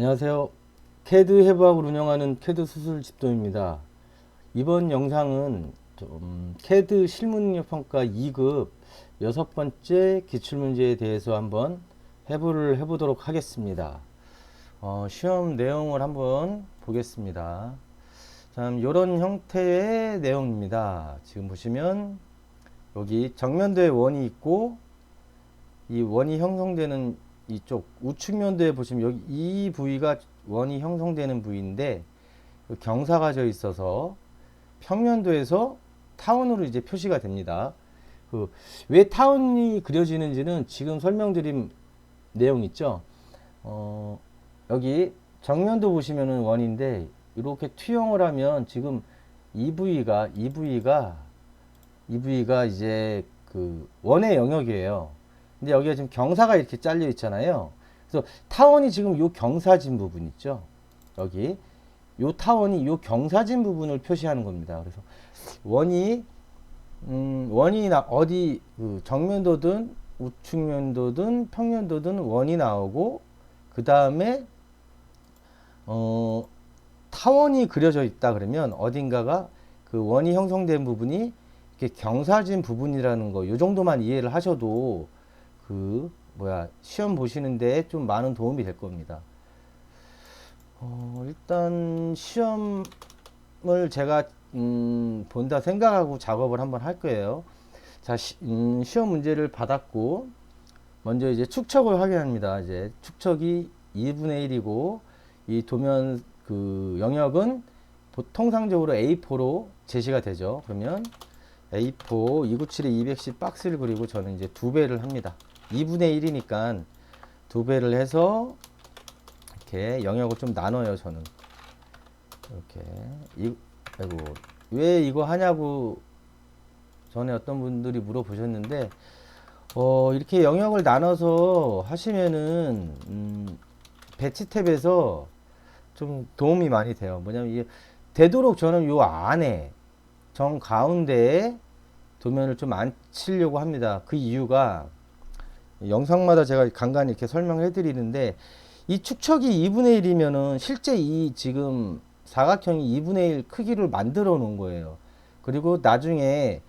안녕하세요. 캐드 해부학을 운영하는 캐드 수술 집도입니다. 이번 영상은 캐드 실무능력 평가 2급 여섯 번째 기출문제에 대해서 한번 해부를 해보도록 하겠습니다. 시험 내용을 한번 보겠습니다. 참 이런 형태의 내용입니다. 지금 보시면 여기 정면도에 원이 있고 이 원이 형성되는 이쪽 우측면도에 보시면 여기 이 부위가 원이 형성되는 부위인데 경사가 져 있어서 평면도에서 타원으로 이제 표시가 됩니다. 왜 타원이 그려지는지는 지금 설명드린 내용 있죠. 여기 정면도 보시면은 원인데 이렇게 투영을 하면 지금 이 부위가 이제 그 원의 영역이에요. 근데 여기가 지금 경사가 이렇게 잘려 있잖아요. 그래서 타원이 지금 요 경사진 부분 있죠. 여기 요 타원이 요 경사진 부분을 표시하는 겁니다. 그래서 원이 어디 그 정면도든 우측면도든 평면도든 원이 나오고 그 다음에 타원이 그려져 있다 그러면 어딘가가 그 원이 형성된 부분이 이렇게 경사진 부분이라는 거 요 정도만 이해를 하셔도 시험 보시는데 좀 많은 도움이 될 겁니다. 일단 시험을 제가 본다 생각하고 작업을 한번 할 거예요. 자, 시험 문제를 받았고 먼저 이제 축척을 확인합니다. 이제 축척이 2분의 1이고 이 도면 그 영역은 통상적으로 A4로 제시가 되죠. 그러면 A4 297에 210 박스를 그리고 저는 이제 2배를 합니다. 2분의 1이니까 2배를 해서 이렇게 영역을 좀 나눠요. 저는 이렇게 아이고 왜 이거 하냐고 전에 어떤 분들이 물어보셨는데 이렇게 영역을 나눠서 하시면은 배치 탭에서 좀 도움이 많이 돼요. 뭐냐면 이게 되도록 저는 요 안에 정 가운데에 도면을 좀 안 치려고 합니다. 그 이유가 영상마다 제가 간간히 이렇게 설명해 드리는데 이 축척이 2분의 1이면은 실제 이 지금 사각형이 2분의 1 크기를 만들어 놓은 거예요. 그리고 나중에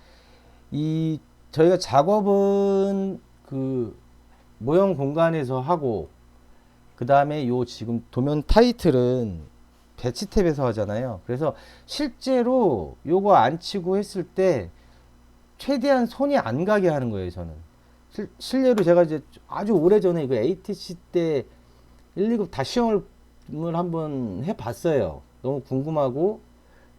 이 저희가 작업은 그 모형 공간에서 하고 그 다음에 요 지금 도면 타이틀은 배치 탭에서 하잖아요. 그래서 실제로 요거 안 치고 했을 때 최대한 손이 안 가게 하는 거예요, 저는. 실례로 제가 이제 아주 오래 전에 그 ATC 때 1, 2급 다 시험을 한번 해봤어요. 너무 궁금하고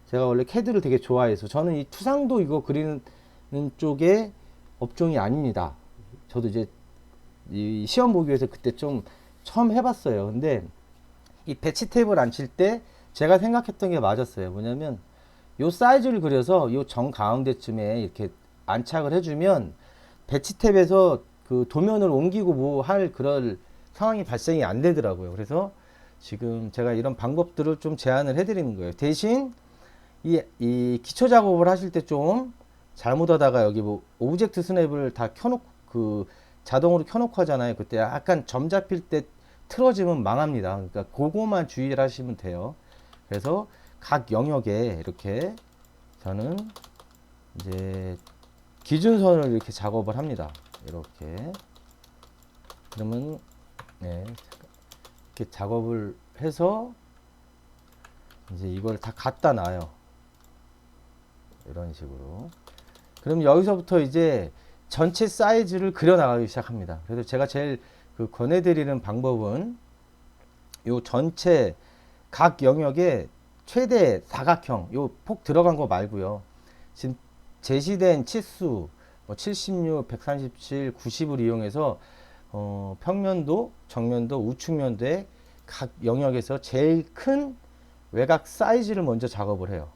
제가 원래 캐드를 되게 좋아해서 저는 이 투상도 이거 그리는 쪽에 업종이 아닙니다. 저도 이제 이 시험 보기 위해서 그때 좀 처음 해봤어요. 근데 이 배치 탭을 안 칠 때 제가 생각했던 게 맞았어요. 뭐냐면 요 사이즈를 그려서 요 정 가운데쯤에 이렇게 안착을 해주면 배치 탭에서 그 도면을 옮기고 뭐 할 그럴 상황이 발생이 안 되더라고요. 그래서 지금 제가 이런 방법들을 좀 제안을 해드리는 거예요. 대신 이 기초 작업을 하실 때 좀 잘못하다가 여기 뭐 오브젝트 스냅을 다 켜놓고 그 자동으로 켜놓고 하잖아요. 그때 약간 점 잡힐 때 틀어지면 망합니다. 그러니까 그거만 주의를 하시면 돼요. 그래서 각 영역에 이렇게 저는 이제 기준선을 이렇게 작업을 합니다. 이렇게 그러면 네, 이렇게 작업을 해서 이제 이걸 다 갖다 놔요. 이런 식으로. 그럼 여기서부터 이제 전체 사이즈를 그려 나가기 시작합니다. 그래서 제가 제일 그 권해드리는 방법은 요 전체 각 영역에 최대 사각형 요 폭 들어간 거 말고요. 지금 제시된 치수 뭐 76, 137, 90을 이용해서 평면도, 정면도, 우측면도의 각 영역에서 제일 큰 외곽 사이즈를 먼저 작업을 해요.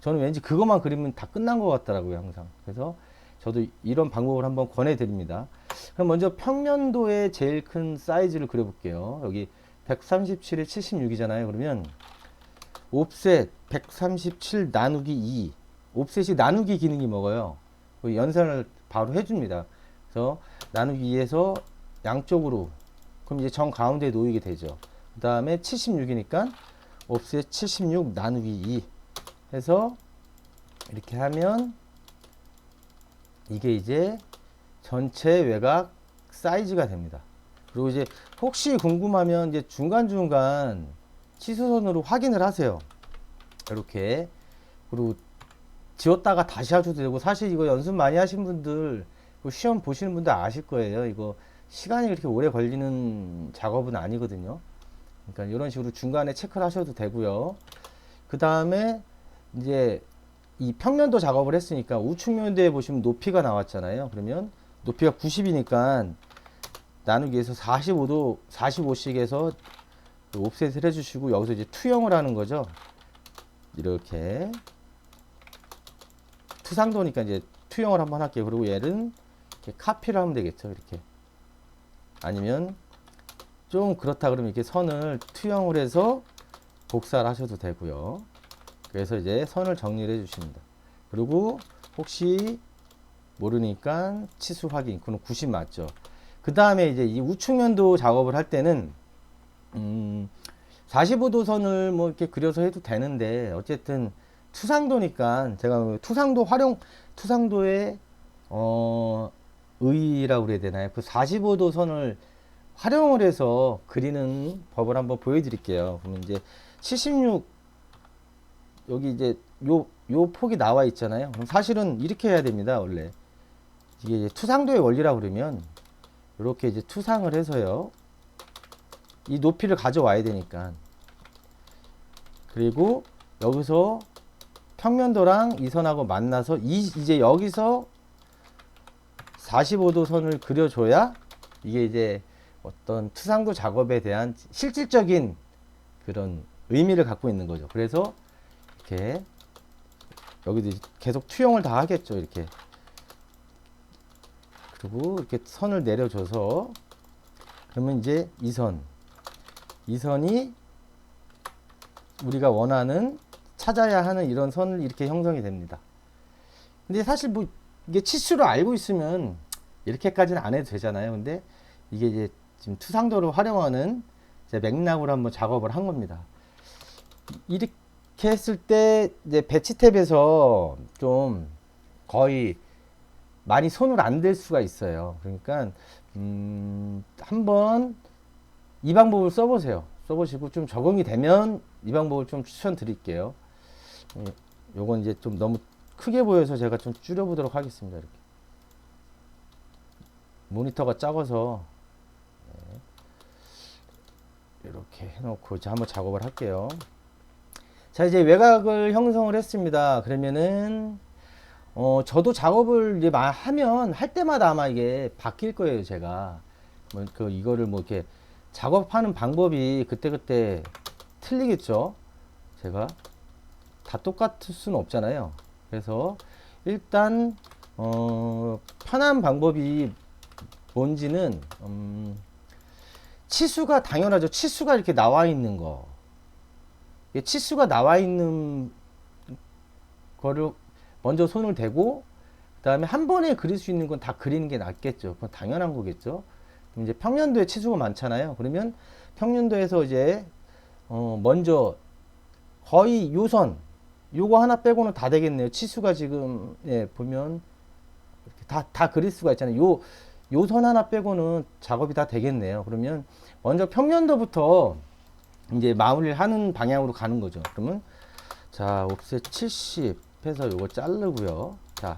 저는 왠지 그것만 그리면 다 끝난 것 같더라고요, 항상. 그래서 저도 이런 방법을 한번 권해드립니다. 그럼 먼저 평면도의 제일 큰 사이즈를 그려볼게요. 여기 137에 76이잖아요. 그러면 옵셋 137 나누기 2. 옵셋이 나누기 기능이 먹어요. 연산을 바로 해줍니다. 그래서 나누기 2에서 양쪽으로 그럼 이제 정 가운데에 놓이게 되죠. 그 다음에 76이니까 옵셋 76 나누기 2 해서 이렇게 하면 이게 이제 전체 외곽 사이즈가 됩니다. 그리고 이제 혹시 궁금하면 이제 중간중간 치수선으로 확인을 하세요. 이렇게. 그리고 지웠다가 다시 하셔도 되고, 사실 이거 연습 많이 하신 분들, 시험 보시는 분들 아실 거예요. 이거 시간이 그렇게 오래 걸리는 작업은 아니거든요. 그러니까 이런 식으로 중간에 체크를 하셔도 되고요. 그 다음에 이제 이 평면도 작업을 했으니까 우측면도에 보시면 높이가 나왔잖아요. 그러면 높이가 90이니까 나누기해서 45도 45씩 해서 옵셋을 해주시고, 여기서 이제 투영을 하는 거죠. 이렇게 투상도니까 이제 투영을 한번 할게요. 그리고 얘는 이렇게 카피를 하면 되겠죠. 이렇게. 아니면 좀 그렇다 그러면 이렇게 선을 투영을 해서 복사를 하셔도 되고요. 그래서 이제 선을 정리를 해 주십니다. 그리고 혹시 모르니까 치수 확인. 그럼 90 맞죠. 그 다음에 이제 이 우측면도 작업을 할 때는 45도 선을 뭐 이렇게 그려서 해도 되는데, 어쨌든 투상도니까 제가 투상도의 의의라고 그래야 되나요? 그 45도 선을 활용을 해서 그리는 법을 한번 보여드릴게요. 그러면 이제 76 여기 이제 요 폭이 나와 있잖아요. 그럼 사실은 이렇게 해야 됩니다. 원래 이게 이제 투상도의 원리라고 그러면 이렇게 이제 투상을 해서요. 이 높이를 가져와야 되니까. 그리고 여기서 평면도랑 이 선하고 만나서 이제 여기서 45도 선을 그려줘야 이게 이제 어떤 투상도 작업에 대한 실질적인 그런 의미를 갖고 있는 거죠. 그래서 이렇게 여기도 계속 투영을 다 하겠죠. 이렇게. 그리고 이렇게 선을 내려줘서, 그러면 이제 이 선이 우리가 원하는 찾아야 하는 이런 선을 이렇게 형성이 됩니다. 근데 사실 뭐 이게 치수를 알고 있으면 이렇게까지는 안 해도 되잖아요. 근데 이게 이제 지금 투상도를 활용하는 이제 맥락으로 한번 작업을 한 겁니다. 이렇게 했을 때 이제 배치 탭에서 좀 거의 많이 손을 안 댈 수가 있어요. 그러니까 한번 이 방법을 써보세요. 써보시고 좀 적응이 되면 이 방법을 좀 추천드릴게요. 요건 이제 좀 너무 크게 보여서 제가 좀 줄여보도록 하겠습니다. 이렇게 모니터가 작아서 이렇게 해놓고 이제 한번 작업을 할게요. 자, 이제 외곽을 형성을 했습니다. 그러면은 저도 작업을 이제 하면 할 때마다 아마 이게 바뀔 거예요. 제가 뭐 이거를 뭐 이렇게 작업하는 방법이 그때그때 틀리겠죠. 제가 다 똑같을 수는 없잖아요. 그래서 일단 편한 방법이 뭔지는 치수가 당연하죠. 치수가 이렇게 나와 있는 거, 치수가 나와 있는 거를 먼저 손을 대고, 그 다음에 한 번에 그릴 수 있는 건 다 그리는 게 낫겠죠. 그건 당연한 거겠죠. 그럼 이제 평년도에 치수가 많잖아요. 그러면 평년도에서 이제 먼저 거의 요거 하나 빼고는 다 되겠네요. 치수가 지금 보면 다 그릴 수가 있잖아요. 요 선 하나 빼고는 작업이 다 되겠네요. 그러면 먼저 평년도부터 이제 마무리를 하는 방향으로 가는 거죠. 그러면 자, 옵셋 70 해서 요거 자르고요. 자,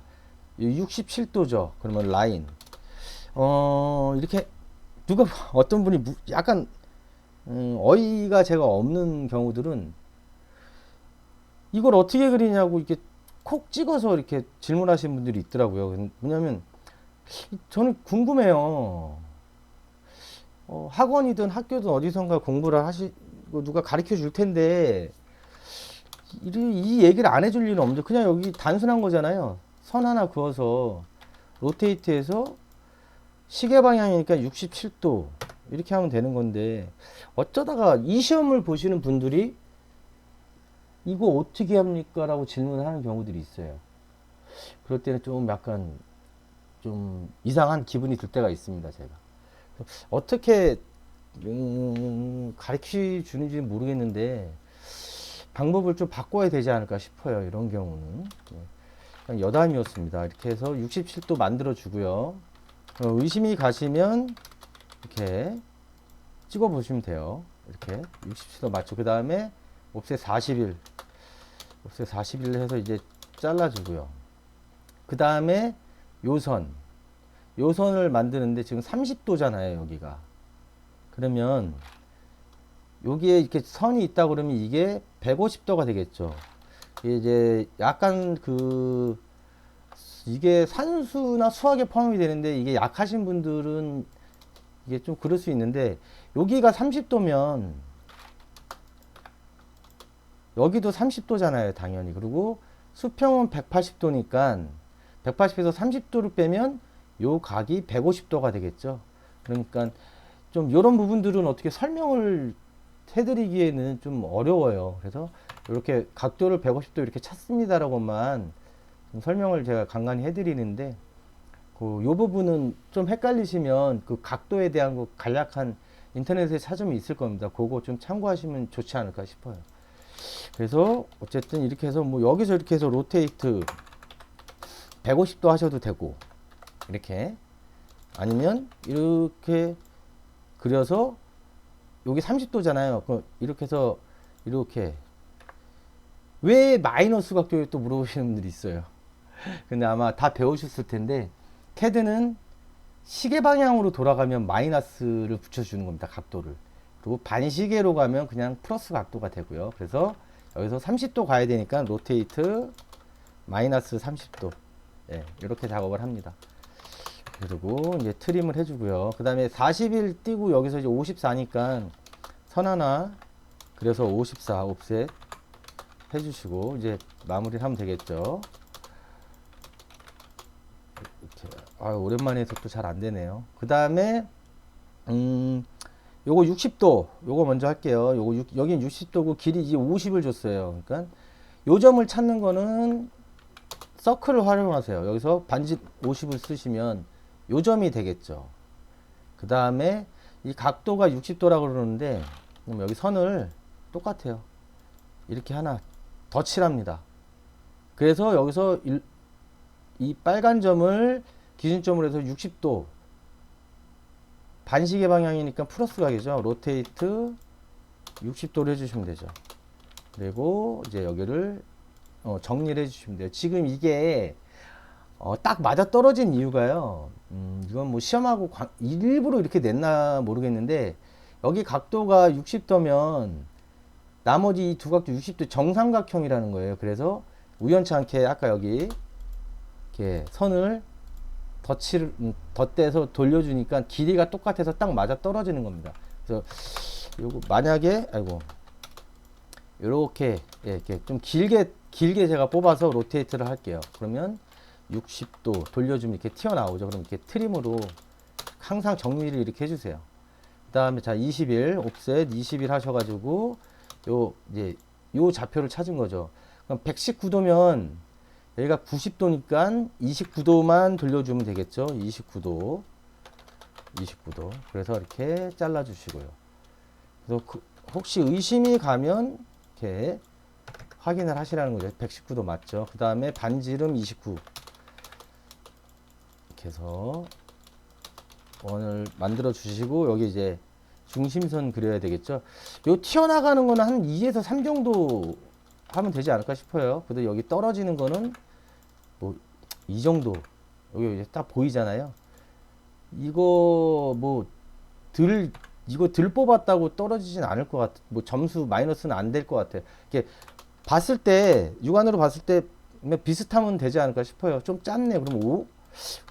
67도죠. 그러면 라인 이렇게 어떤 분이 약간 어이가 제가 없는 경우들은 이걸 어떻게 그리냐고 이렇게 콕 찍어서 이렇게 질문하시는 분들이 있더라고요. 왜냐면 저는 궁금해요. 학원이든 학교든 어디선가 공부를 하시고 누가 가르쳐 줄 텐데 이 얘기를 안 해줄 일은 없죠. 그냥 여기 단순한 거잖아요. 선 하나 그어서 로테이트해서 시계 방향이니까 67도 이렇게 하면 되는 건데, 어쩌다가 이 시험을 보시는 분들이 이거 어떻게 합니까? 라고 질문을 하는 경우들이 있어요. 그럴 때는 좀 약간 좀 이상한 기분이 들 때가 있습니다. 제가 어떻게 가르쳐 주는지 모르겠는데 방법을 좀 바꿔야 되지 않을까 싶어요. 이런 경우는. 그냥 여담이었습니다. 이렇게 해서 67도 만들어 주고요. 의심이 가시면 이렇게 찍어 보시면 돼요. 이렇게 67도 맞죠. 그 다음에 옵셋 40일 옵셋 40일 해서 이제 잘라 주고요. 그 다음에 요선을 만드는데 지금 30도잖아요, 여기가. 그러면 여기에 이렇게 선이 있다 그러면 이게 150도가 되겠죠. 이게 이제 약간 이게 산수나 수학에 포함이 되는데 이게 약하신 분들은 이게 좀 그럴 수 있는데 여기가 30도면 여기도 30도잖아요, 당연히. 그리고 수평은 180도니까 180에서 30도를 빼면 요 각이 150도가 되겠죠. 그러니까 좀 이런 부분들은 어떻게 설명을 해드리기에는 좀 어려워요. 그래서 이렇게 각도를 150도 이렇게 찾습니다라고만 좀 설명을 제가 간간히 해드리는데 요 부분은 좀 헷갈리시면 그 각도에 대한 거 간략한 인터넷에 찾으면 있을 겁니다. 그거 좀 참고하시면 좋지 않을까 싶어요. 그래서 어쨌든 이렇게 해서 뭐 여기서 이렇게 해서 로테이트 150도 하셔도 되고 이렇게 아니면 이렇게 그려서 여기 30도잖아요. 이렇게 해서 이렇게 왜 마이너스 각도에 또 물어보시는 분들이 있어요. 근데 아마 다 배우셨을 텐데 캐드는 시계 방향으로 돌아가면 마이너스를 붙여주는 겁니다. 각도를. 그리고 반시계로 가면 그냥 플러스 각도가 되고요. 그래서 여기서 30도 가야 되니까 로테이트 마이너스 30도 이렇게 작업을 합니다. 그리고 이제 트림을 해주고요. 그 다음에 40일 띄고 여기서 이제 54니까 선 하나 그래서 54 옵셋 해주시고 이제 마무리를 하면 되겠죠. 이렇게 오랜만에 해서 또 잘 안되네요. 그 다음에 요거 60도 요거 먼저 할게요. 여긴 60도고 길이 이제 50을 줬어요. 그러니까 요 점을 찾는 거는 서클을 활용하세요. 여기서 반지 50을 쓰시면 요 점이 되겠죠. 그 다음에 이 각도가 60도라고 그러는데 그럼 여기 선을 똑같아요. 이렇게 하나 더 칠합니다. 그래서 여기서 이 빨간 점을 기준점으로 해서 60도 반시계 방향이니까 플러스 각이죠. 로테이트 60도를 해주시면 되죠. 그리고 이제 여기를 정리를 해주시면 돼요. 지금 이게 딱 맞아 떨어진 이유가요. 이건 뭐 시험하고 일부러 이렇게 냈나 모르겠는데 여기 각도가 60도면 나머지 이 두 각도 60도 정삼각형이라는 거예요. 그래서 우연치 않게 아까 여기 이렇게 선을 덧대서 돌려주니까 길이가 똑같아서 딱 맞아 떨어지는 겁니다. 그래서 요거 만약에 요렇게 이렇게 좀 길게 제가 뽑아서 로테이트를 할게요. 그러면 60도 돌려주면 이렇게 튀어나오죠. 그럼 이렇게 트림으로 항상 정리를 이렇게 해주세요. 그 다음에 자 20일 옵셋 20일 하셔가지고 이제 요 좌표를 찾은 거죠. 그럼 119도면 여기가 90도니까 29도만 돌려주면 되겠죠. 29도. 그래서 이렇게 잘라 주시고요. 그래서 혹시 의심이 가면 이렇게 확인을 하시라는 거죠. 119도 맞죠. 그 다음에 반지름 29. 이렇게 해서 원을 만들어 주시고 여기 이제 중심선 그려야 되겠죠. 요 튀어나가는 거는 한 2에서 3 정도 하면 되지 않을까 싶어요. 근데 여기 떨어지는 거는 뭐 이 정도. 여기 이제 딱 보이잖아요. 이거 이거 들 뽑았다고 떨어지진 않을 것 같아. 뭐 점수 마이너스는 안 될 것 같아요. 이렇게 봤을 때 육안으로 봤을 때 비슷하면 되지 않을까 싶어요. 좀 짧네. 그럼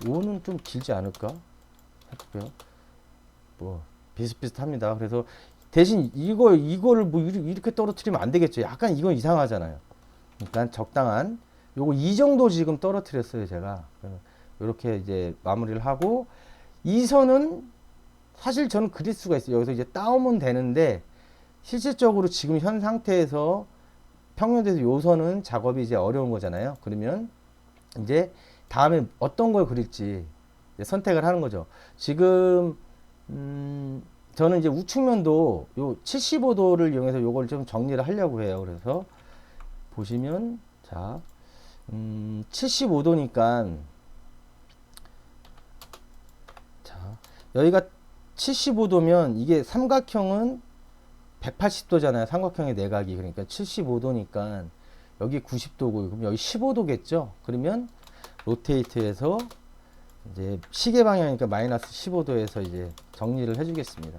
5는 좀 길지 않을까? 해볼게요. 뭐 비슷비슷합니다. 그래서 대신 이거를 뭐 이렇게 떨어뜨리면 안 되겠죠. 약간 이건 이상하잖아요. 그러니까 적당한 요거 이 정도 지금 떨어뜨렸어요, 제가. 이렇게 이제 마무리를 하고 이 선은 사실 저는 그릴 수가 있어요. 여기서 이제 따오면 되는데 실질적으로 지금 현 상태에서 평면에서 요 선은 작업이 이제 어려운 거잖아요. 그러면 이제 다음에 어떤 걸 그릴지 선택을 하는 거죠. 지금 저는 이제 우측면도 요 75도를 이용해서 요걸 좀 정리를 하려고 해요. 그래서 보시면 자 75도니까 자 여기가 75도면 이게 삼각형은 180도잖아요. 삼각형의 내각이. 그러니까 75도니까 여기 90도고 그럼 여기 15도겠죠. 그러면 로테이트해서 이제 시계 방향이니까 마이너스 15도에서 이제 정리를 해주겠습니다.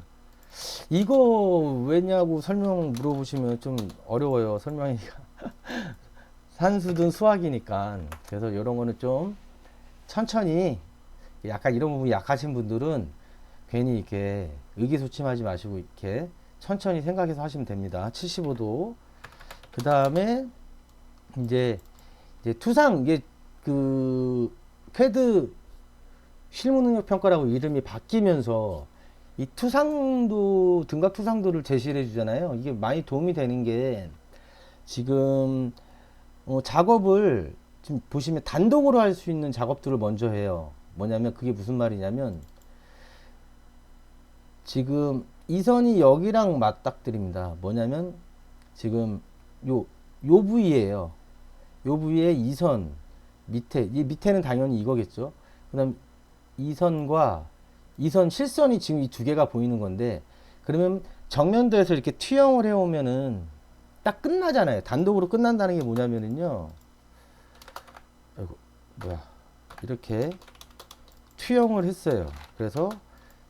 이거 왜냐고 설명 물어보시면 좀 어려워요. 설명이니까. 산수든 수학이니까. 그래서 이런 거는 좀 천천히 약간 이런 부분이 약하신 분들은 괜히 이렇게 의기소침하지 마시고 이렇게 천천히 생각해서 하시면 됩니다. 75도. 그 다음에 이제 투상 이게 그 캐드 실무 능력 평가라고 이름이 바뀌면서 이 투상도 등각 투상도를 제시를 해주잖아요. 이게 많이 도움이 되는 게 지금 작업을 지금 보시면 단독으로 할 수 있는 작업들을 먼저 해요. 뭐냐면 그게 무슨 말이냐면 지금 이 선이 여기랑 맞닥뜨립니다. 뭐냐면 지금 요 부위에요. 요 부위에 이 선 밑에 이 밑에는 당연히 이거겠죠. 그다음 이 선과 이 선 실선이 지금 이 두 개가 보이는 건데 그러면 정면도에서 이렇게 투영을 해오면은 딱 끝나잖아요. 단독으로 끝난다는 게 뭐냐면은요. 아이고 뭐야 이렇게 투영을 했어요. 그래서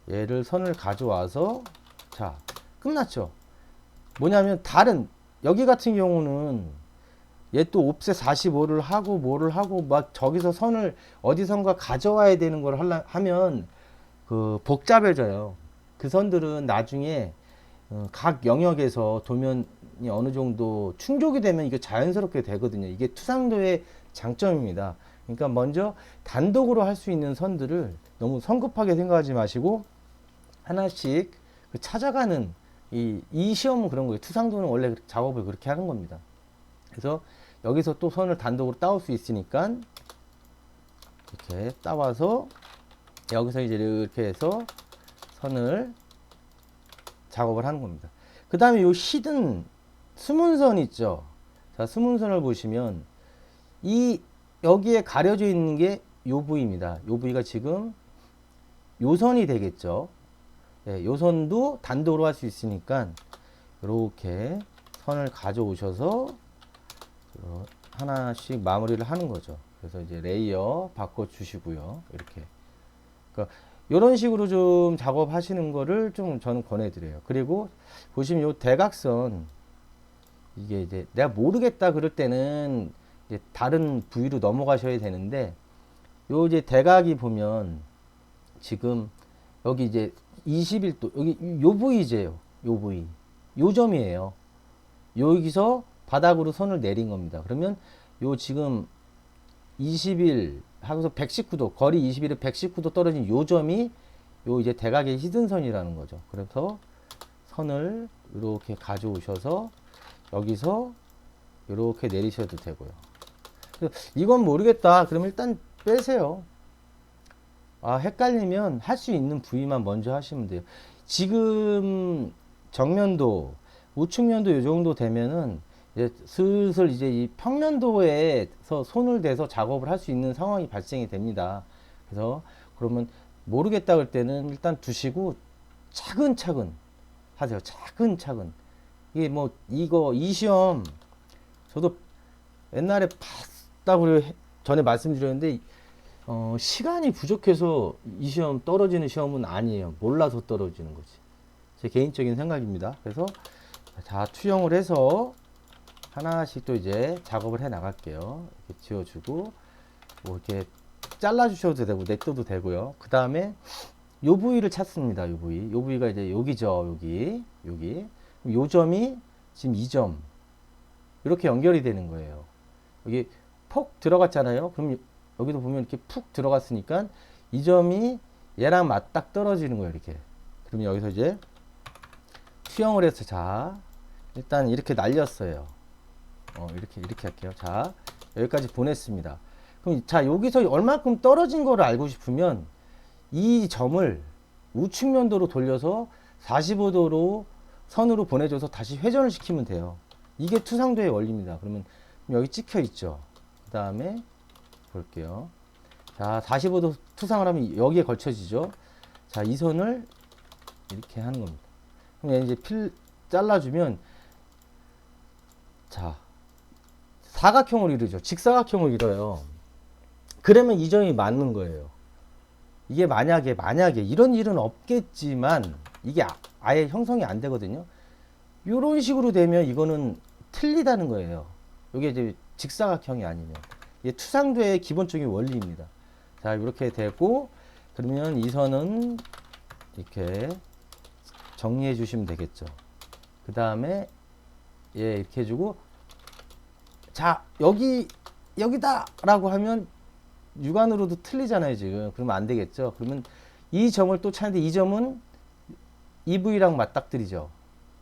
얘를 선을 가져와서 자 끝났죠. 뭐냐면 다른 여기 같은 경우는 얘 또 옵셋 45를 하고 뭐를 하고 막 저기서 선을 어디선가 가져와야 되는 걸 하면 그 복잡해져요. 그 선들은 나중에 각 영역에서 도면이 어느 정도 충족이 되면 이게 자연스럽게 되거든요. 이게 투상도의 장점입니다. 그러니까 먼저 단독으로 할 수 있는 선들을 너무 성급하게 생각하지 마시고 하나씩 찾아가는 이 시험은 그런 거예요. 투상도는 원래 작업을 그렇게 하는 겁니다. 그래서 여기서 또 선을 단독으로 따올 수 있으니까 이렇게 따와서 여기서 이제 이렇게 해서 선을 작업을 하는 겁니다. 그 다음에 요 히든 수문선 있죠. 자, 수문선을 보시면 여기에 가려져 있는 게 요 부위입니다. 요 부위가 지금 요 선이 되겠죠. 네, 요 선도 단독으로 할 수 있으니까 이렇게 선을 가져오셔서 하나씩 마무리를 하는 거죠. 그래서 이제 레이어 바꿔 주시고요. 이렇게. 그러니까 이런 식으로 좀 작업하시는 거를 좀 저는 권해드려요. 그리고 보시면 요 대각선 이게 이제 내가 모르겠다 그럴 때는 이제 다른 부위로 넘어가셔야 되는데 요 이제 대각이 보면 지금 여기 이제 21도 여기 요 부위제요. 요 부위. 요 점이에요. 여기서 바닥으로 선을 내린 겁니다. 그러면 요 지금 21 하고서 119도 거리 21에 119도 떨어진 요 점이 요 이제 대각의 히든선이라는 거죠. 그래서 선을 이렇게 가져오셔서 여기서 이렇게 내리셔도 되고요. 이건 모르겠다. 그럼 일단 빼세요. 아, 헷갈리면 할 수 있는 부위만 먼저 하시면 돼요. 지금 정면도, 우측면도 이 정도 되면은 이제 슬슬 이제 이 평면도에서 손을 대서 작업을 할 수 있는 상황이 발생이 됩니다. 그래서 그러면 모르겠다 그럴 때는 일단 두시고 차근차근 하세요. 차근차근. 이게 뭐 이 시험 저도 옛날에 봤다고 전에 말씀드렸는데 시간이 부족해서 이 시험 떨어지는 시험은 아니에요. 몰라서 떨어지는 거지. 제 개인적인 생각입니다. 그래서 다 투영을 해서 하나씩 또 이제 작업을 해 나갈게요. 이렇게 지워주고 뭐 이렇게 잘라 주셔도 되고 냅둬도 되고요. 그 다음에 요 부위를 찾습니다. 요 부위. 요 부위가 이제 여기죠. 여기. 요 점이 지금 이 점. 이렇게 연결이 되는 거예요. 여기 폭 들어갔잖아요. 그럼 여기도 보면 이렇게 푹 들어갔으니까 이 점이 얘랑 맞딱 떨어지는 거예요. 이렇게. 그러면 여기서 이제 투영을 해서 자, 일단 이렇게 날렸어요. 이렇게 할게요. 자, 여기까지 보냈습니다. 그럼 자, 여기서 얼만큼 떨어진 거를 알고 싶으면 이 점을 우측면도로 돌려서 45도로 선으로 보내줘서 다시 회전을 시키면 돼요. 이게 투상도의 원리입니다. 그러면 여기 찍혀 있죠. 그 다음에 볼게요. 자, 45도 투상을 하면 여기에 걸쳐지죠. 자, 이 선을 이렇게 하는 겁니다. 그럼 이제 필 잘라주면, 자, 사각형을 이루죠. 직사각형을 이뤄요. 그러면 이 점이 맞는 거예요. 이게 만약에 이런 일은 없겠지만 이게 아예 형성이 안 되거든요. 이런 식으로 되면 이거는 틀리다는 거예요. 이게 이제 직사각형이 아니면. 이게 투상도의 기본적인 원리입니다. 자, 이렇게 되고, 그러면 이 선은 이렇게 정리해 주시면 되겠죠. 그 다음에 예, 이렇게 해주고, 자, 여기다 라고 하면 육안으로도 틀리잖아요, 지금. 그러면 안 되겠죠. 그러면 이 점을 또 찾는데, 이 점은 EV랑 맞닥뜨리죠.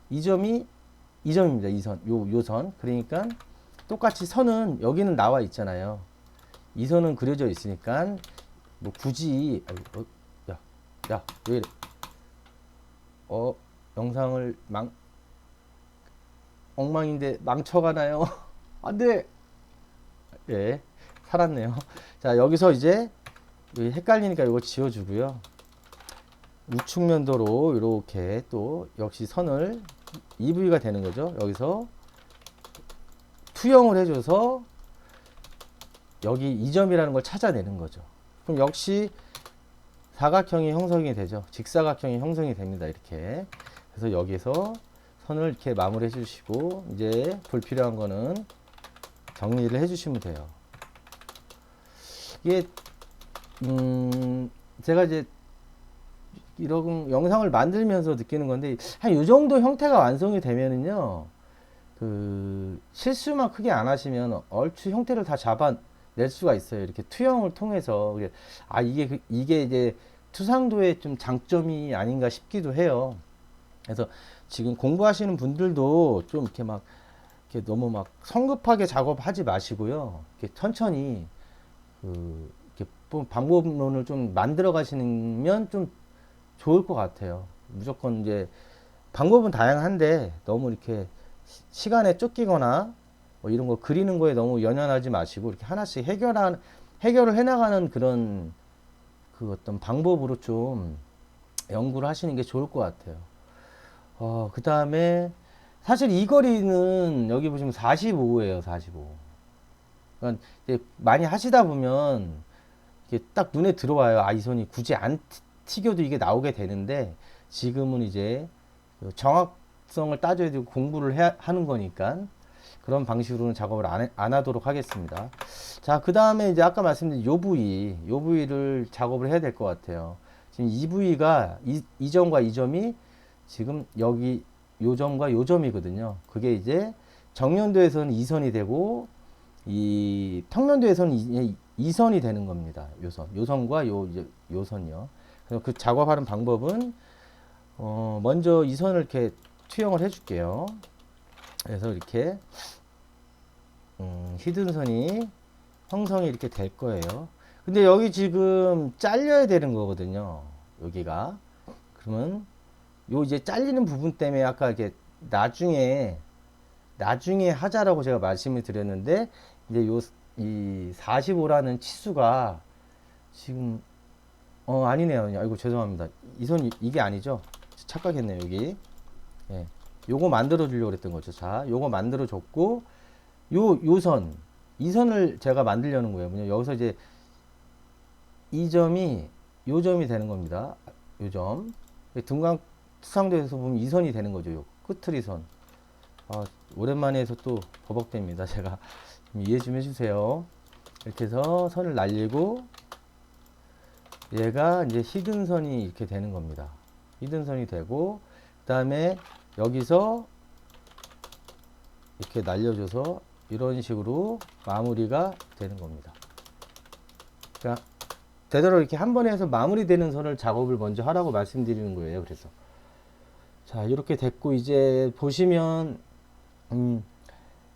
이 점이 이 점입니다. 이 선, 요 선. 그러니까 똑같이 선은 여기는 나와 있잖아요. 이 선은 그려져 있으니까 뭐 굳이 야, 왜 이래? 영상을 엉망인데 망쳐가나요? 안 돼. 예, 살았네요. 자, 여기서 이제 여기 헷갈리니까 이거 지워주고요. 우측면도로 이렇게 또 역시 선을 EV가 되는 거죠. 여기서 투영을 해줘서 여기 이 점이라는 걸 찾아내는 거죠. 그럼 역시 사각형이 형성이 되죠. 직사각형이 형성이 됩니다. 이렇게. 그래서 여기서 선을 이렇게 마무리 해주시고, 이제 불필요한 거는 정리를 해주시면 돼요. 이게 제가 이제 이런 영상을 만들면서 느끼는 건데, 한 이 정도 형태가 완성이 되면은요, 그 실수만 크게 안 하시면 얼추 형태를 다 잡아낼 수가 있어요. 이렇게 투영을 통해서. 아, 이게 이제 투상도의 좀 장점이 아닌가 싶기도 해요. 그래서 지금 공부하시는 분들도 좀 이렇게 막 이렇게 너무 막 성급하게 작업하지 마시고요. 이렇게 천천히 이렇게 방법론을 좀 만들어 가시면 좀 좋을 것 같아요. 무조건 이제 방법은 다양한데 너무 이렇게 시간에 쫓기거나 뭐 이런 거 그리는 거에 너무 연연하지 마시고, 이렇게 하나씩 해결을 해나가는 그런 그 어떤 방법으로 좀 연구를 하시는 게 좋을 것 같아요. 그 다음에 사실 이 거리는 여기 보시면 45예요, 45. 그러니까 이제 많이 하시다 보면 이게 딱 눈에 들어와요. 아, 이 선이 굳이 안 튀겨도 이게 나오게 되는데, 지금은 이제 그 정확성을 따져야 되고 공부를 하는 거니까 그런 방식으로는 작업을 안 하도록 하겠습니다. 자, 그 다음에 이제 아까 말씀드린 요 부위를 작업을 해야 될 것 같아요. 지금 이 부위가 이 점과 이 점이 지금 여기 요 점과 요 점이거든요. 그게 이제 정면도에서는 이 선이 되고, 이 평면도에서는 이 선이 되는 겁니다. 요 선과 요 선이요. 그래서 그 작업하는 방법은 먼저 이 선을 이렇게 투영을 해줄게요. 그래서 이렇게 히든 선이 형성이 이렇게 될 거예요. 근데 여기 지금 잘려야 되는 거거든요. 여기가. 그러면 요 이제 잘리는 부분 때문에 아까 이렇게 나중에 하자라고 제가 말씀을 드렸는데, 이제 이 45라는 치수가 지금 아니네요. 아이고, 죄송합니다. 이 선 이게 아니죠. 착각했네요. 여기. 예. 요거 만들어 주려고 그랬던 거죠. 자, 요거 만들어 줬고, 이 선을 제가 만들려는 거예요. 뭐냐, 여기서 이제 이 점이 요 점이 되는 겁니다. 요 점. 등간 투상도에서 보면 이 선이 되는 거죠. 요 끝트리 선. 오랜만에 해서 또 버벅댑니다. 제가 좀 이해 좀 해주세요. 이렇게 해서 선을 날리고, 얘가 이제 히든 선이 이렇게 되는 겁니다. 히든 선이 되고, 그 다음에 여기서 이렇게 날려줘서 이런 식으로 마무리가 되는 겁니다. 그러니까 되도록 이렇게 한 번에 해서 마무리되는 선을 작업을 먼저 하라고 말씀드리는 거예요. 그래서 자, 이렇게 됐고, 이제 보시면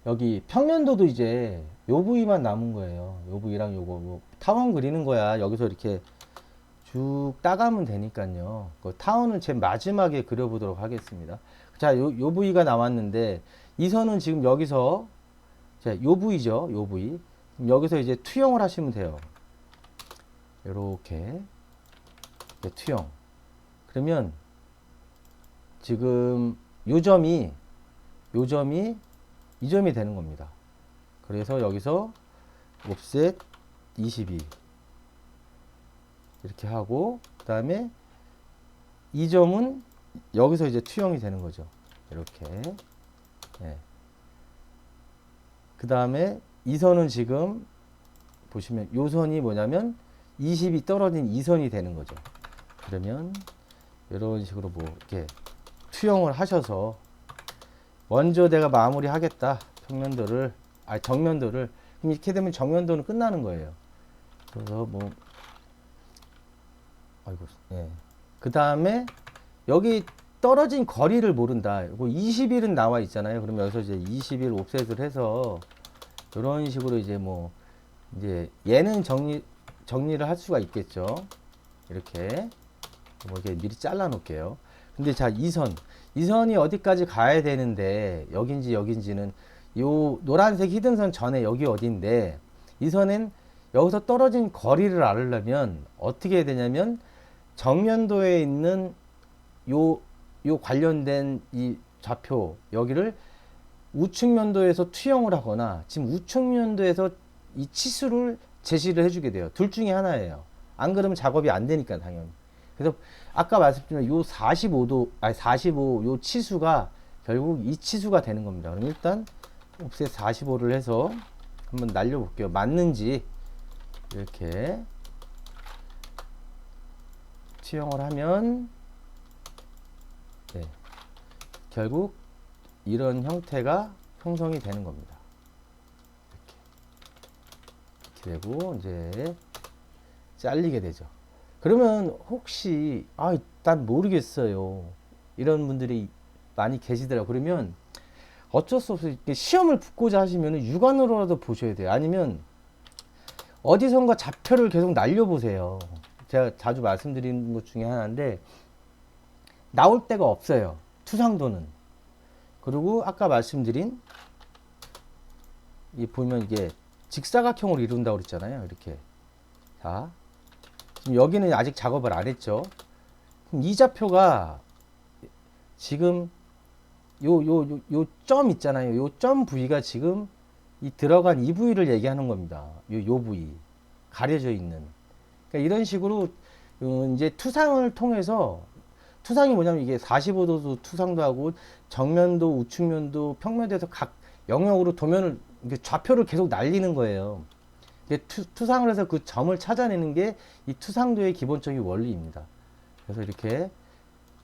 여기 평면도도 이제 요 부위만 남은 거예요. 요 부위랑 요거 뭐 타원 그리는 거야. 여기서 이렇게 쭉 따가면 되니까요. 그 타원은 제일 마지막에 그려보도록 하겠습니다. 자, 요 부위가 나왔는데 이 선은 지금 여기서 자, 요 부위죠. 요 부위. 그럼 여기서 이제 투영을 하시면 돼요. 요렇게 투영. 그러면 지금 요 점이 이 점이 되는 겁니다. 그래서 여기서 옵셋 22 이렇게 하고 그 다음에 이 점은 여기서 이제 투영이 되는 거죠. 이렇게. 네. 그 다음에 이 선은 지금 보시면 요 선이 뭐냐면 20이 떨어진 이 선이 되는 거죠. 그러면 이런 식으로 뭐 이렇게 투영을 하셔서 먼저 내가 마무리 하겠다. 평면도를 정면도를 그럼 이렇게 되면 정면도는 끝나는 거예요. 그래서 뭐 아이고 예. 그 다음에 여기 떨어진 거리를 모른다. 이거 20일은 나와 있잖아요. 그러면 여기서 이제 20일 옵셋을 해서 이런 식으로 이제 뭐 이제 얘는 정리를 할 수가 있겠죠. 이렇게 뭐 이렇게 미리 잘라 놓을게요. 근데 자, 이 선이 어디까지 가야 되는데 여긴지는 요 노란색 히든선 전에 여기 어딘데 이 선은 여기서 떨어진 거리를 알으려면 어떻게 해야 되냐면 정면도에 있는 요 관련된 이 좌표 여기를 우측면도에서 투영을 하거나 지금 우측면도에서 이 치수를 제시를 해주게 돼요. 둘 중에 하나예요. 안 그러면 작업이 안 되니까 당연히. 그래서 아까 말씀드린 요 45 요 치수가 결국 이 치수가 되는 겁니다. 그럼 일단 옵셋 45를 해서 한번 날려 볼게요. 맞는지 이렇게 투영을 하면 네, 결국 이런 형태가 형성이 되는 겁니다. 이렇게 되고 이제 잘리게 되죠. 그러면 혹시 난 모르겠어요 이런 분들이 많이 계시더라고요. 그러면 어쩔 수 없이 이렇게 시험을 붙고자 하시면 육안으로라도 보셔야 돼요. 아니면 어디선가 좌표를 계속 날려보세요. 제가 자주 말씀드리는 것 중에 하나인데 나올 데가 없어요. 투상도는. 그리고 아까 말씀드린 이 보면 이게 직사각형으로 이룬다고 그랬잖아요. 이렇게. 자, 지금 여기는 아직 작업을 안 했죠. 그럼 이 좌표가 지금 요 점 있잖아요. 요 점 부위가 지금 이 들어간 이 부위를 얘기하는 겁니다. 요 부위. 가려져 있는. 그러니까 이런 식으로 이제 투상을 통해서 투상이 뭐냐면 이게 45도도 투상도 하고 정면도 우측면도 평면도에서 각 영역으로 도면을 좌표를 계속 날리는 거예요. 투상을 해서 그 점을 찾아내는 게 이 투상도의 기본적인 원리입니다. 그래서 이렇게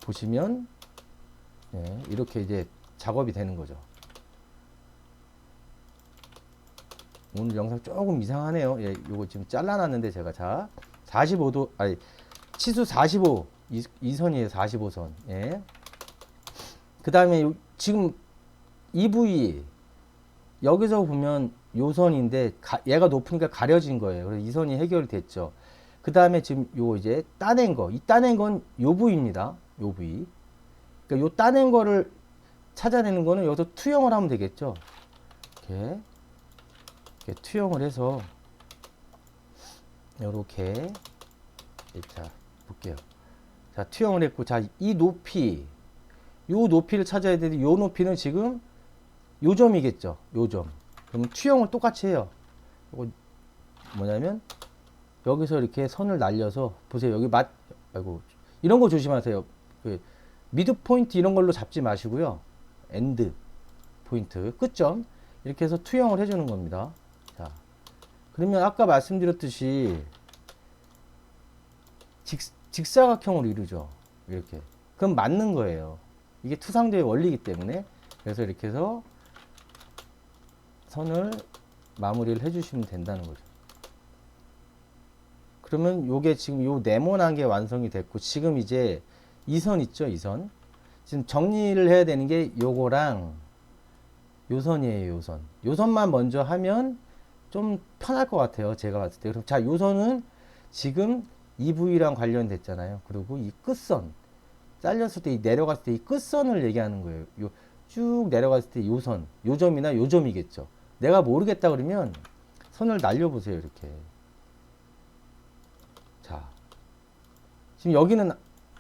보시면 네, 이렇게 이제 작업이 되는 거죠. 오늘 영상 조금 이상하네요. 예, 요거 지금 잘라놨는데 제가 자 45도 치수 45 이 선이에요. 45선. 예. 그 다음에 지금 이 부위 여기서 보면 요 선인데 얘가 높으니까 가려진 거예요. 그래서 이 선이 해결이 됐죠. 그 다음에 지금 요 이제 따낸 거, 이 따낸 건 요 부위입니다. 요 부위. 그러니까 요 따낸 거를 찾아내는 거는 여기서 투영을 하면 되겠죠. 이렇게 투영을 해서 요렇게 자 볼게요. 자, 투영을 했고, 자, 이 높이, 요 높이를 찾아야 되는데, 요 높이는 지금 요 점이겠죠. 요 점. 그럼 투영을 똑같이 해요. 이거 뭐냐면, 여기서 이렇게 선을 날려서, 보세요. 여기 아이고, 이런 거 조심하세요. 그 미드 포인트 이런 걸로 잡지 마시고요. 엔드 포인트, 끝점. 이렇게 해서 투영을 해주는 겁니다. 자, 그러면 아까 말씀드렸듯이, 직사각형으로 이루죠. 이렇게. 그럼 맞는 거예요. 이게 투상도의 원리이기 때문에. 그래서 이렇게 해서 선을 마무리를 해주시면 된다는 거죠. 그러면 요게 지금 요 네모난 게 완성이 됐고, 지금 이제 이 선 있죠, 이 선. 지금 정리를 해야 되는 게 요거랑 요 선이에요, 요 선. 요 선만 먼저 하면 좀 편할 것 같아요, 제가 봤을 때. 그럼 자, 요 선은 지금 EV랑 관련됐잖아요. 그리고 이 끝선 잘렸을 때 이 내려갔을 때 이 끝선을 얘기하는 거예요. 요 쭉 내려갔을 때 요 선, 요 점이나 요 점이겠죠. 내가 모르겠다 그러면 선을 날려보세요. 이렇게. 자, 지금 여기는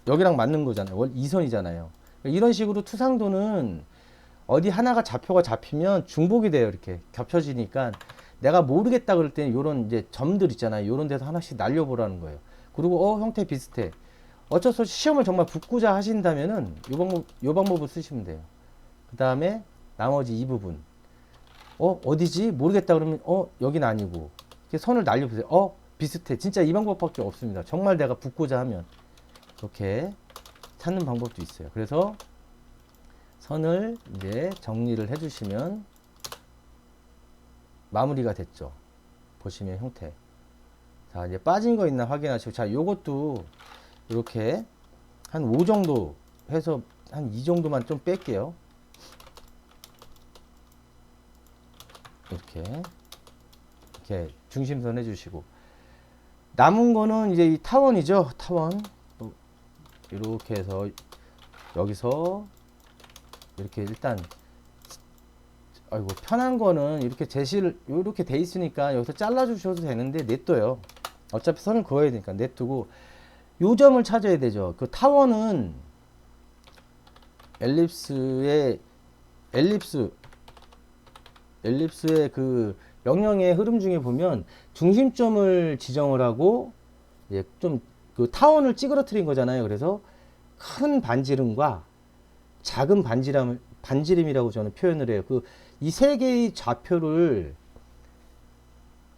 여기랑 맞는 거잖아요. 원 이선이잖아요. 이런 식으로 투상도는 어디 하나가 좌표가 잡히면 중복이 돼요. 이렇게 겹쳐지니까 내가 모르겠다 그럴 때는 요런 이제 점들 있잖아요. 요런 데서 하나씩 날려보라는 거예요. 그리고 형태 비슷해. 어쩔 수 없이 시험을 정말 붙고자 하신다면은 요 방법을 쓰시면 돼요. 그 다음에 나머지 이 부분. 어디지? 모르겠다 그러면 여긴 아니고. 이렇게 선을 날려보세요. 비슷해. 진짜 이 방법밖에 없습니다. 정말 내가 붙고자 하면. 이렇게 찾는 방법도 있어요. 그래서 선을 이제 정리를 해주시면 마무리가 됐죠. 보시면 형태. 자, 이제 빠진 거 있나 확인하시고. 자, 요것도 이렇게 한 5 정도 해서 한 2 정도만 좀 뺄게요. 이렇게 중심선 해주시고. 남은 거는 이제 이 타원이죠. 타원. 이렇게 해서 여기서 이렇게 일단 아이고 편한 거는 이렇게 제시를 이렇게 돼 있으니까 여기서 잘라 주셔도 되는데 냅둬요. 어차피 선을 그어야 되니까 냅두고 요 점을 찾아야 되죠. 그 타원은 엘립스의 그 명령의 흐름 중에 보면 중심점을 지정을 하고 좀 그 타원을 찌그러뜨린 거잖아요. 그래서 큰 반지름과 작은 반지름이라고 저는 표현을 해요. 그 이 세 개의 좌표를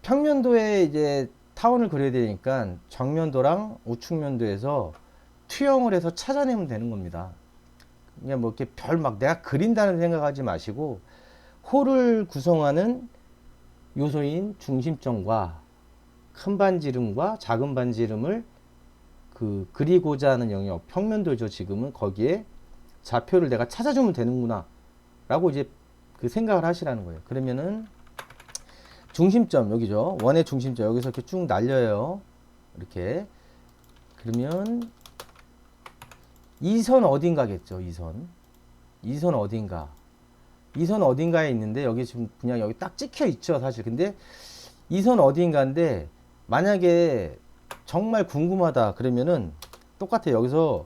평면도에 이제 타원을 그려야 되니까 정면도랑 우측면도에서 투영을 해서 찾아내면 되는 겁니다. 그냥 뭐 이렇게 별 막 내가 그린다는 생각하지 마시고 홀을 구성하는 요소인 중심점과 큰 반지름과 작은 반지름을 그리고자 하는 영역 평면도죠. 지금은 거기에 좌표를 내가 찾아주면 되는구나 라고 이제 그 생각을 하시라는 거예요. 그러면은 중심점 여기죠. 원의 중심점 여기서 이렇게 쭉 날려요. 이렇게. 그러면 이 선 어딘가겠죠. 이 선 어딘가. 이 선 어딘가에 있는데 여기 지금 그냥 여기 딱 찍혀 있죠. 사실. 근데 이 선 어딘가인데 만약에 정말 궁금하다 그러면은 똑같아요. 여기서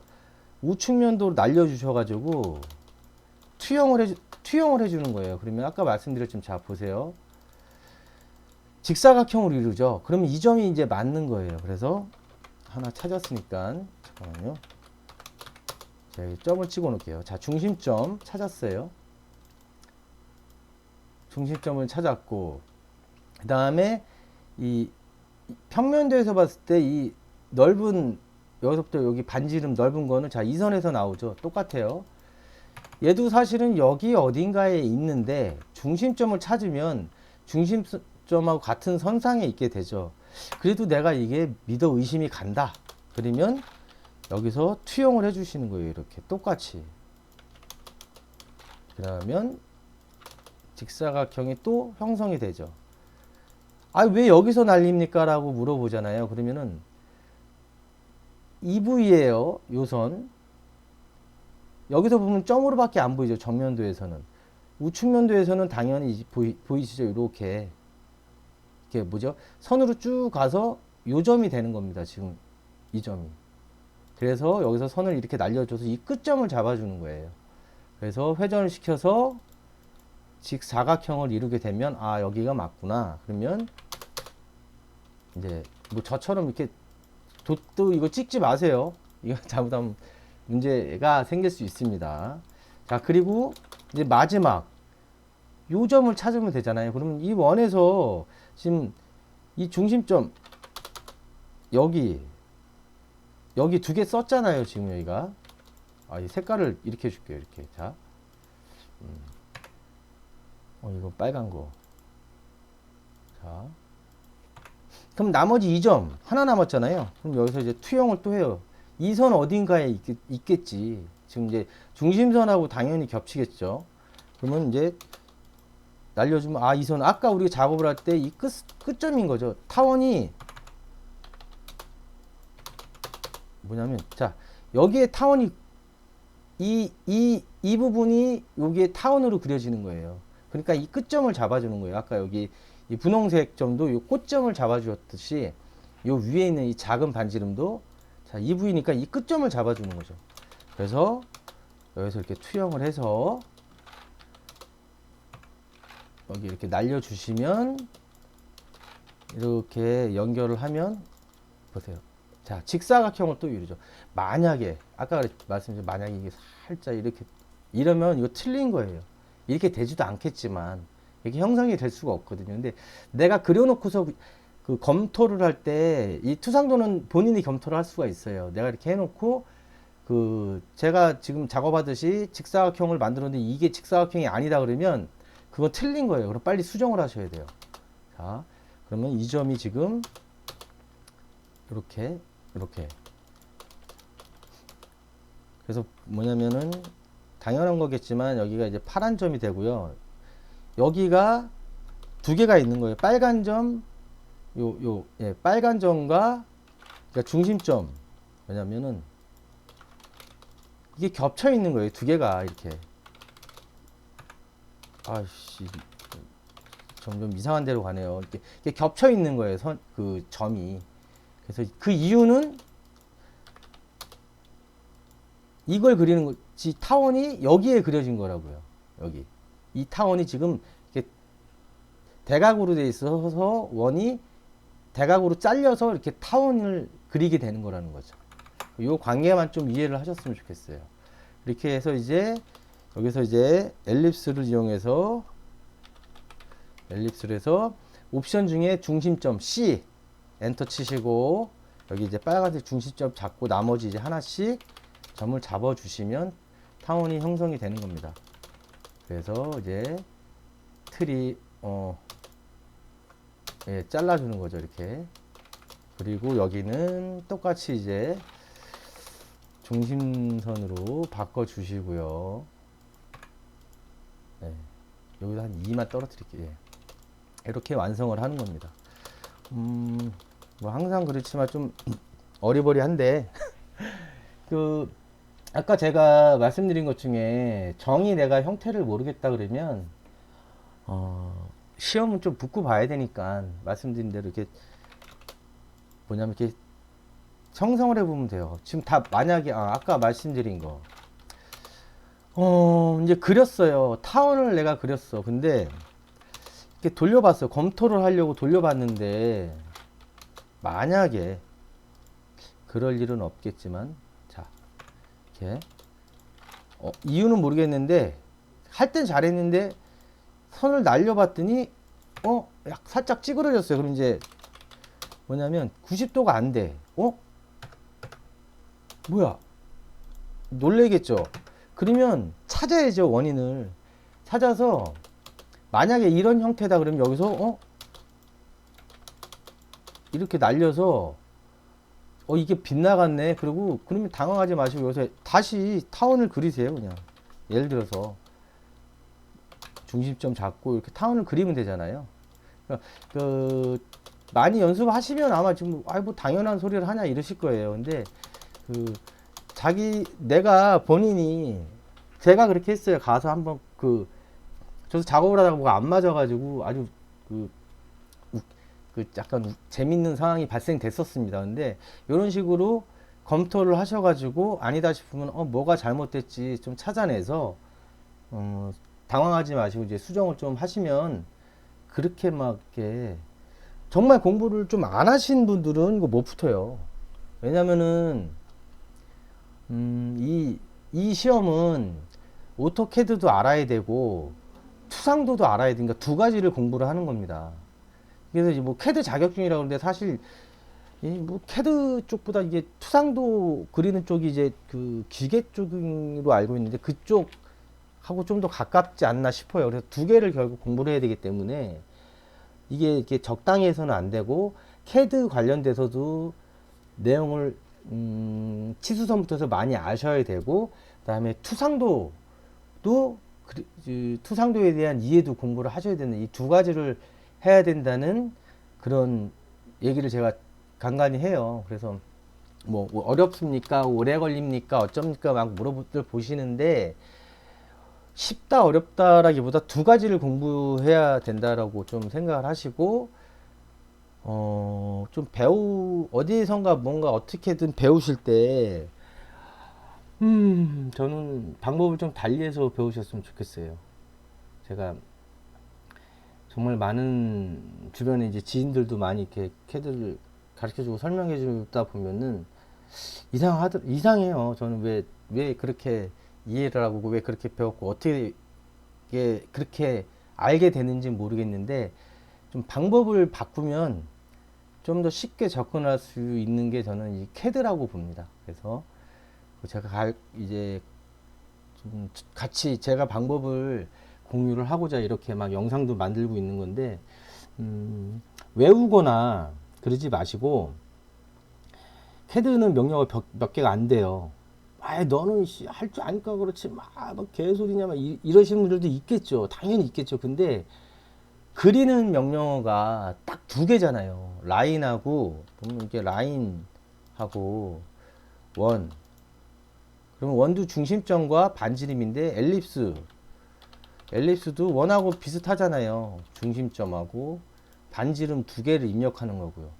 우측면도로 날려주셔가지고 투영을 해주는 거예요. 그러면 아까 말씀드렸지만 자 보세요. 직사각형으로 이루죠. 그러면 이 점이 이제 맞는 거예요. 그래서 하나 찾았으니까 잠깐만요. 제가 점을 찍어 놓을게요. 자, 중심점 찾았어요. 중심점을 찾았고 그 다음에 이 평면도에서 봤을 때 이 넓은 여기서부터 여기 반지름 넓은 거는 자, 이 선에서 나오죠. 똑같아요. 얘도 사실은 여기 어딘가에 있는데 중심점을 찾으면 중심점하고 같은 선상에 있게 되죠. 그래도 내가 이게 믿어 의심이 간다. 그러면 여기서 투영을 해 주시는 거예요. 이렇게 똑같이. 그러면 직사각형이 또 형성이 되죠. 왜 여기서 날립니까? 라고 물어보잖아요. 그러면은 EV예요. 요선. 여기서 보면 점으로밖에 안 보이죠. 정면도에서는. 우측면도에서는 당연히 보이시죠. 이렇게 뭐죠? 선으로 쭉 가서 요 점이 되는 겁니다. 지금 이 점이. 그래서 여기서 선을 이렇게 날려줘서 이 끝점을 잡아주는 거예요. 그래서 회전을 시켜서 직사각형을 이루게 되면 여기가 맞구나. 그러면 이제 뭐 저처럼 이렇게 도 이거 찍지 마세요. 이거 잘못하면 문제가 생길 수 있습니다. 자, 그리고 이제 마지막 요 점을 찾으면 되잖아요. 그러면 이 원에서 지금 이 중심점 여기 두 개 썼잖아요. 지금 여기가 이 색깔을 이렇게 해줄게요. 이렇게. 자, 이거 빨간 거. 자, 그럼 나머지 이 점 하나 남았잖아요. 그럼 여기서 이제 투영을 또 해요. 이 선 어딘가에 있겠지. 지금 이제 중심선하고 당연히 겹치겠죠. 그러면 이제 날려주면 이 선 아까 우리가 작업을 할 때 이 끝점인 거죠. 타원이 뭐냐면, 자, 여기에 타원이, 이 부분이 여기에 타원으로 그려지는 거예요. 그러니까 이 끝점을 잡아주는 거예요. 아까 여기 이 분홍색 점도 이 꽃점을 잡아주었듯이 요 위에 있는 이 작은 반지름도 자, 이 부위니까 이 끝점을 잡아주는 거죠. 그래서 여기서 이렇게 투영을 해서 여기 이렇게 날려주시면 이렇게 연결을 하면 보세요. 자, 직사각형을 또 이루죠. 만약에 아까 말씀드린 만약에 이게 살짝 이렇게 이러면 이거 틀린 거예요. 이렇게 되지도 않겠지만 이렇게 형성이 될 수가 없거든요. 근데 내가 그려놓고서 그 검토를 할 때 이 투상도는 본인이 검토를 할 수가 있어요. 내가 이렇게 해놓고 그 제가 지금 작업하듯이 직사각형을 만들었는데 이게 직사각형이 아니다 그러면 그건 틀린 거예요. 그럼 빨리 수정을 하셔야 돼요. 자, 그러면 이 점이 지금 이렇게 그래서 뭐냐면은 당연한 거겠지만 여기가 이제 파란 점이 되고요. 여기가 두 개가 있는 거예요. 빨간 점, 예, 빨간 점과 그러니까 중심점. 왜냐면은 이게 겹쳐 있는 거예요. 두 개가 이렇게. 아씨, 점점 이상한 데로 가네요. 이렇게 겹쳐 있는 거예요. 그 점이. 그래서 그 이유는 이걸 그리는 거지 타원이 여기에 그려진 거라고요. 여기 이 타원이 지금 이렇게 대각으로 돼 있어서 원이 대각으로 잘려서 이렇게 타원을 그리게 되는 거라는 거죠. 이 관계만 좀 이해를 하셨으면 좋겠어요. 이렇게 해서 이제 여기서 이제 엘립스를 이용해서 옵션 중에 중심점 C 엔터 치시고 여기 이제 빨간색 중심점 잡고 나머지 이제 하나씩 점을 잡아 주시면 타원이 형성이 되는 겁니다. 그래서 이제 틀이 예, 잘라주는 거죠. 이렇게. 그리고 여기는 똑같이 이제 중심선으로 바꿔 주시고요. 예, 여기서 한 2만 떨어뜨릴게요. 예. 이렇게 완성을 하는 겁니다. 뭐 항상 그렇지만 좀 어리버리한데 그 아까 제가 말씀드린 것 중에 정의 내가 형태를 모르겠다 그러면 시험은 좀 붙고 봐야 되니까 말씀드린 대로 이렇게 뭐냐면 이렇게 형성을 해보면 돼요. 지금 다 만약에 아까 말씀드린 거 이제 그렸어요. 타원을 내가 그렸어. 근데 이렇게 돌려봤어요. 검토를 하려고 돌려봤는데 만약에 그럴 일은 없겠지만 자 이렇게 이유는 모르겠는데 할 땐 잘했는데 선을 날려봤더니 살짝 찌그러졌어요. 그럼 이제 뭐냐면 90도가 안 돼. 뭐야 놀래겠죠. 그러면 찾아야죠. 원인을 찾아서 만약에 이런 형태다 그러면 여기서 이렇게 날려서 이게 빗나갔네. 그리고 그러면 당황하지 마시고 여기서 다시 타원을 그리세요. 그냥 예를 들어서 중심점 잡고 이렇게 타원을 그리면 되잖아요. 그 많이 연습하시면 아마 지금 뭐 당연한 소리를 하냐 이러실 거예요. 근데 그 내가 본인이 제가 그렇게 했어요. 가서 한번 저도 작업을 하다가 뭐가 안 맞아가지고 아주 약간 재밌는 상황이 발생됐었습니다. 근데 이런 식으로 검토를 하셔가지고 아니다 싶으면 뭐가 잘못됐지 좀 찾아내서 당황하지 마시고 이제 수정을 좀 하시면 그렇게 막 이렇게 정말 공부를 좀 안 하신 분들은 이거 못 붙어요. 왜냐면은 이 시험은 오토캐드도 알아야 되고 투상도도 알아야 되니까 두 가지를 공부를 하는 겁니다. 그래서 이제 뭐 캐드 자격증이라고 하는데 사실 뭐 캐드 쪽보다 이게 투상도 그리는 쪽이 이제 그 기계 쪽으로 알고 있는데 그쪽하고 좀 더 가깝지 않나 싶어요. 그래서 두 개를 결국 공부를 해야 되기 때문에 이게 이렇게 적당히 해서는 안 되고 캐드 관련돼서도 내용을 치수선부터 해서 많이 아셔야 되고 그다음에 투상도에 대한 이해도 공부를 하셔야 되는 이 두 가지를 해야 된다는 그런 얘기를 제가 간간히 해요. 그래서 뭐 어렵습니까? 오래 걸립니까? 어쩝니까? 막 물어보들 보시는데 쉽다 어렵다라기보다 두 가지를 공부해야 된다라고 좀 생각을 하시고 좀 어디선가 뭔가 어떻게든 배우실 때 저는 방법을 좀 달리해서 배우셨으면 좋겠어요. 제가 정말 많은 주변에 이제 지인들도 많이 이렇게 캐드를 가르쳐주고 설명해주다 보면은 이상해요. 저는 왜 그렇게 이해를 하고 왜 그렇게 배웠고 어떻게 그렇게 알게 되는지 모르겠는데 좀 방법을 바꾸면 좀 더 쉽게 접근할 수 있는 게 저는 이 캐드라고 봅니다. 그래서 제가 이제 좀 같이 제가 방법을 공유를 하고자 이렇게 막 영상도 만들고 있는 건데 외우거나 그러지 마시고 캐드는 명령어 몇 개가 안 돼요. 아, 너는 할 줄 아니까 그렇지 막 개소리냐 막 이러시는 분들도 있겠죠. 당연히 있겠죠. 근데 그리는 명령어가 딱 두 개잖아요. 라인하고 보면 이게 라인하고 원. 그러면 원도 중심점과 반지름인데 엘립스도 원하고 비슷하잖아요. 중심점하고 반지름 두 개를 입력하는 거고요.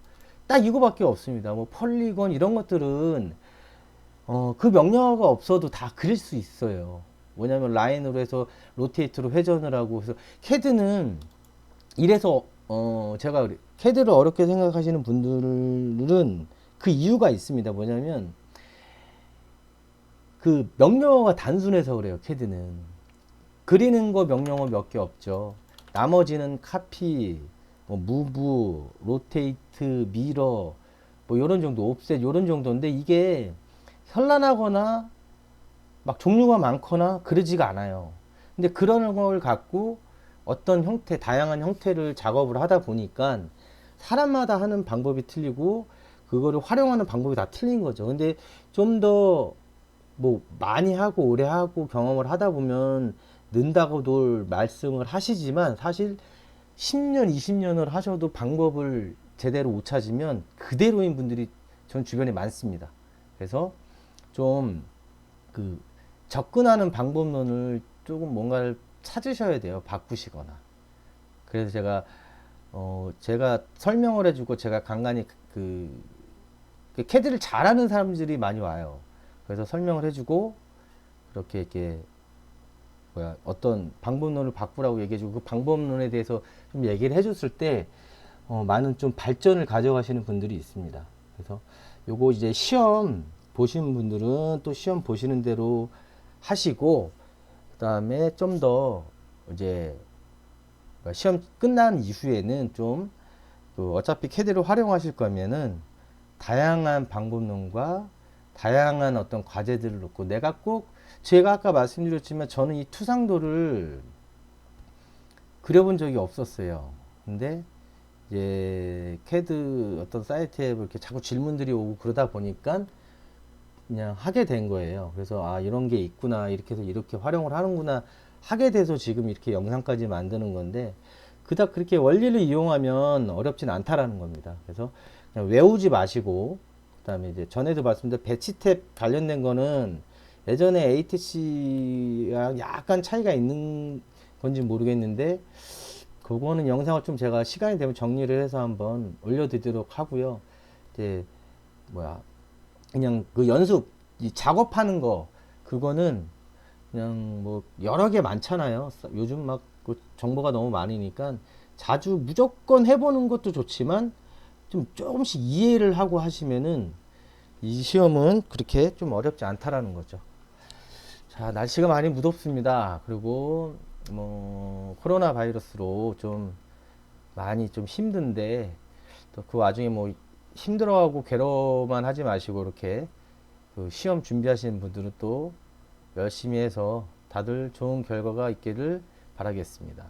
딱 이거밖에 없습니다. 뭐 폴리곤 이런 것들은 그 명령어가 없어도 다 그릴 수 있어요. 뭐냐면 라인으로 해서 로테이트로 회전을 하고 해서 캐드는 이래서 제가 캐드를 어렵게 생각하시는 분들은 그 이유가 있습니다. 뭐냐면 그 명령어가 단순해서 그래요. 캐드는 그리는 거 명령어 몇 개 없죠. 나머지는 카피, 뭐 무브, 로테이트, 미러 뭐 요런 정도, 옵셋 요런 정도인데 이게 현란하거나 막 종류가 많거나 그러지가 않아요. 근데 그런 걸 갖고 어떤 형태, 다양한 형태를 작업을 하다 보니까 사람마다 하는 방법이 틀리고 그거를 활용하는 방법이 다 틀린 거죠. 근데 좀 더 뭐 많이 하고 오래 하고 경험을 하다 보면 는다고들 말씀을 하시지만 사실 10년, 20년을 하셔도 방법을 제대로 못 찾으면 그대로인 분들이 전 주변에 많습니다. 그래서 좀 그 접근하는 방법론을 조금 뭔가를 찾으셔야 돼요. 바꾸시거나. 그래서 제가 설명을 해주고 제가 간간히 그 캐드를 잘하는 사람들이 많이 와요. 그래서 설명을 해주고 그렇게 이렇게 어떤 방법론을 바꾸라고 얘기해주고 그 방법론에 대해서 좀 얘기를 해줬을 때 많은 좀 발전을 가져가시는 분들이 있습니다. 그래서 요거 이제 시험 보시는 분들은 또 시험 보시는 대로 하시고 그 다음에 좀 더 이제 시험 끝난 이후에는 좀 어차피 캐드를 활용하실 거면은 다양한 방법론과 다양한 어떤 과제들을 놓고 제가 아까 말씀드렸지만 저는 이 투상도를 그려본 적이 없었어요. 근데 이제 캐드 어떤 사이트에 이렇게 자꾸 질문들이 오고 그러다 보니까 그냥 하게 된 거예요. 그래서 아 이런 게 있구나 이렇게 해서 이렇게 활용을 하는구나 하게 돼서 지금 이렇게 영상까지 만드는 건데 그닥 그렇게 원리를 이용하면 어렵진 않다라는 겁니다. 그래서 그냥 외우지 마시고 그다음에 이제 전에도 말씀드린 배치탭 관련된 거는 예전에 ATC랑 약간 차이가 있는 건지 모르겠는데 그거는 영상을 좀 제가 시간이 되면 정리를 해서 한번 올려드리도록 하고요. 이제 그냥 그 연습 이 작업하는 거 그거는 그냥 뭐 여러 개 많잖아요. 요즘 막그 정보가 너무 많으니까 자주 무조건 해보는 것도 좋지만 좀 조금씩 이해를 하고 하시면은 이 시험은 그렇게 좀 어렵지 않다라는 거죠. 자, 날씨가 많이 무덥습니다. 그리고 뭐 코로나 바이러스로 좀 많이 좀 힘든데 또 그 와중에 뭐 힘들어하고 괴로워만 하지 마시고 이렇게 그 시험 준비하시는 분들은 또 열심히 해서 다들 좋은 결과가 있기를 바라겠습니다.